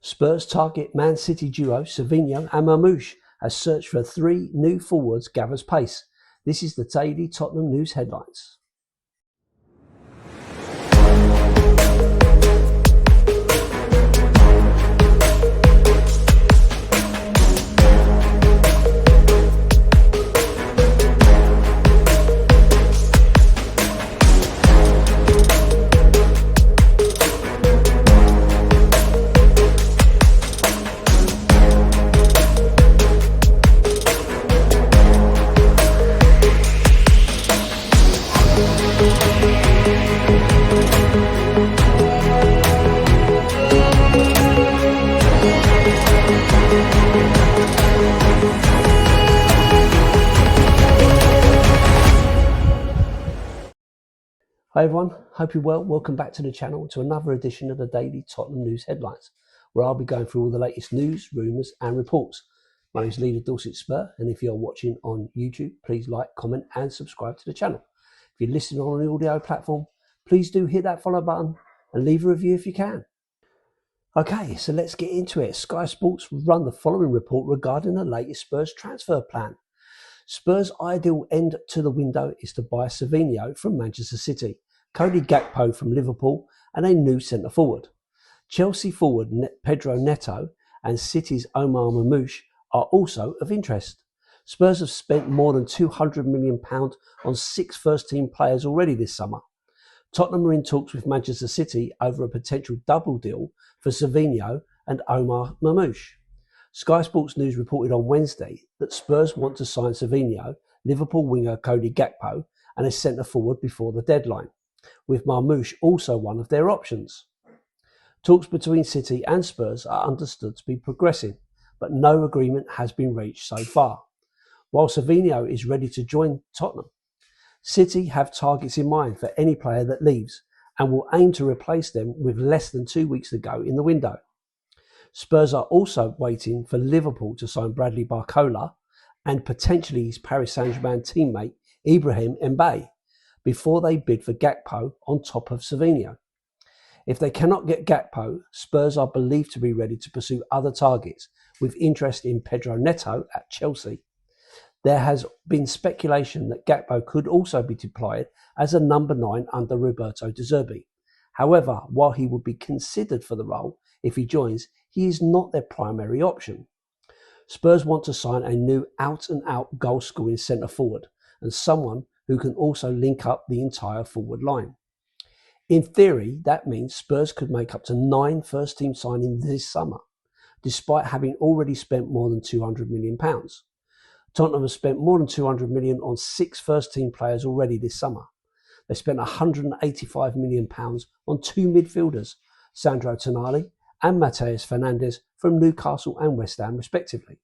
Spurs target Man City duo Savinho and Marmoush as search for 3 new forwards gathers pace. This is the daily Tottenham news headlines. Hi everyone, hope you're well. Welcome back to the channel to another edition of the daily Tottenham news headlines, where I'll be going through all the latest news, rumours and reports. My name is Lee of Dorset Spur, and if you're watching on YouTube, please like, comment and subscribe to the channel. If you're listening on an audio platform, please do hit that follow button and leave a review if you can. Okay, so let's get into it. Sky Sports run the following report regarding the latest Spurs transfer plan. Spurs' ideal end to the window is to buy Savinho from Manchester City, Cody Gakpo from Liverpool and a new centre-forward. Chelsea forward Pedro Neto and City's Omar Marmoush are also of interest. Spurs have spent more than £200 million on 6 first-team players already this summer. Tottenham are in talks with Manchester City over a potential double deal for Savinho and Omar Marmoush. Sky Sports News reported on Wednesday that Spurs want to sign Savinho, Liverpool winger Cody Gakpo and a centre-forward before the deadline, with Marmoush also one of their options. Talks between City and Spurs are understood to be progressing, but no agreement has been reached so far. While Savinho is ready to join Tottenham, City have targets in mind for any player that leaves and will aim to replace them with less than 2 weeks to go in the window. Spurs are also waiting for Liverpool to sign Bradley Barcola and potentially his Paris Saint-Germain teammate Ibrahim Mbaye before they bid for Gakpo on top of Savinho. If they cannot get Gakpo, Spurs are believed to be ready to pursue other targets with interest in Pedro Neto at Chelsea. There has been speculation that Gakpo could also be deployed as a number 9 under Roberto De Zerbi. However, while he would be considered for the role if he joins, he is not their primary option. Spurs want to sign a new out-and-out goal-scoring centre-forward and someone who can also link up the entire forward line. In theory, that means Spurs could make up to 9 first-team signings this summer, despite having already spent more than £200 million. Tottenham has spent more than £200 million on 6 first-team players already this summer. They spent £185 million on 2 midfielders, Sandro Tonali and Matheus Fernandes from Newcastle and West Ham respectively.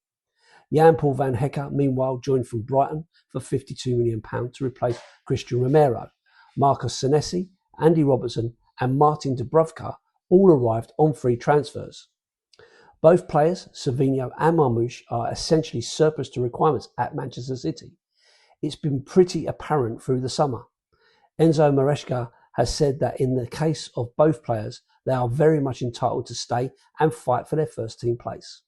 Jan-Paul van Hecke, meanwhile, joined from Brighton for £52 million to replace Christian Romero. Marcus Senesi, Andy Robertson and Martin Dubravka all arrived on free transfers. Both players, Savinho and Marmoush, are essentially surplus to requirements at Manchester City. It's been pretty apparent through the summer. Enzo Maresca has said that in the case of both players, they are very much entitled to stay and fight for their first team place.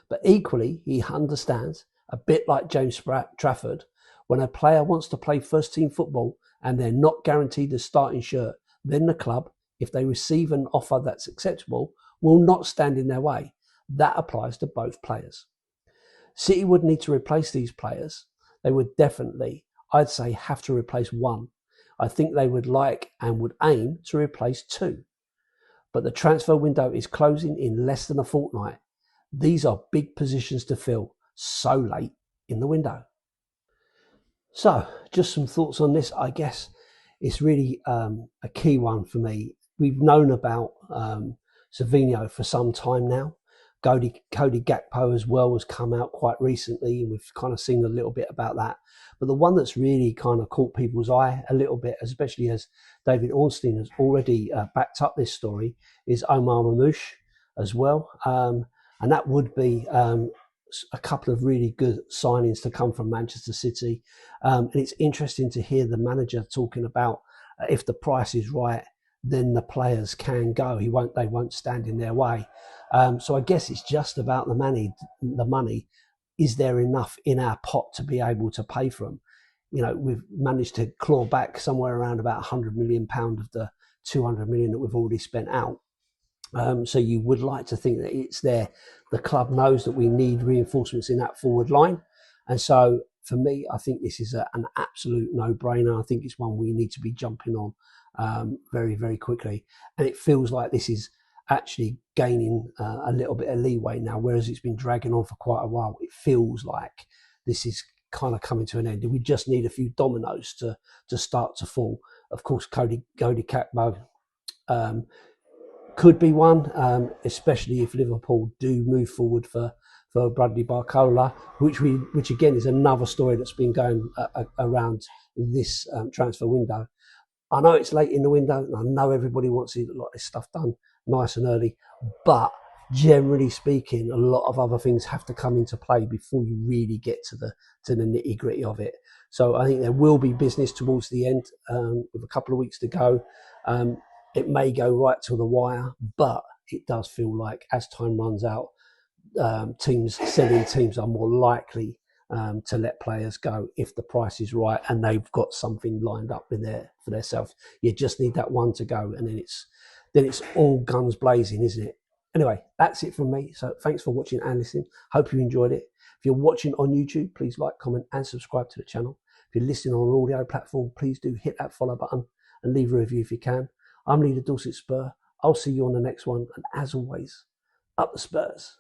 But equally, he understands, a bit like James Trafford, when a player wants to play first team football and they're not guaranteed the starting shirt, then the club, if they receive an offer that's acceptable, will not stand in their way. That applies to both players. City would need to replace these players. They would definitely, I'd say, have to replace one. I think they would like and would aim to replace 2. But the transfer window is closing in less than a fortnight. These are big positions to fill so late in the window. So, just some thoughts on this. I guess it's really a key one for me. We've known about Savinho for some time now. Cody Gakpo as well has come out quite recently, and we've kind of seen a little bit about that. But the one that's really kind of caught people's eye a little bit, especially as David Ornstein has already backed up this story, is Omar Marmoush as well. And that would be a couple of really good signings to come from Manchester City. And it's interesting to hear the manager talking about if the price is right, then the players can go. They won't stand in their way. So I guess it's just about the money. The money, is there enough in our pot to be able to pay for them? You know, we've managed to claw back somewhere around about £100 million of the 200 million that we've already spent out. So you would like to think that it's there. The club knows that we need reinforcements in that forward line. And so for me, I think this is an absolute no-brainer. I think it's one we need to be jumping on very, very quickly. And it feels like this is actually gaining a little bit of leeway now, whereas it's been dragging on for quite a while. It feels like this is kind of coming to an end. We just need a few dominoes to start to fall. Of course, Cody Gakpo could be one, especially if Liverpool do move forward for Bradley Barcola, which again is another story that's been going around this transfer window. I know it's late in the window, and I know everybody wants a lot of this stuff done nice and early, but generally speaking, a lot of other things have to come into play before you really get to the nitty gritty of it. So I think there will be business towards the end, with a couple of weeks to go. It may go right till the wire, but it does feel like as time runs out, selling teams are more likely to let players go if the price is right and they've got something lined up in there for themselves. You just need that one to go, and then it's all guns blazing, isn't it? Anyway, that's it from me. So thanks for watching and listening. Hope you enjoyed it. If you're watching on YouTube, please like, comment, and subscribe to the channel. If you're listening on an audio platform, please do hit that follow button and leave a review if you can. I'm Leader Dorset Spur. I'll see you on the next one, and as always, up the Spurs.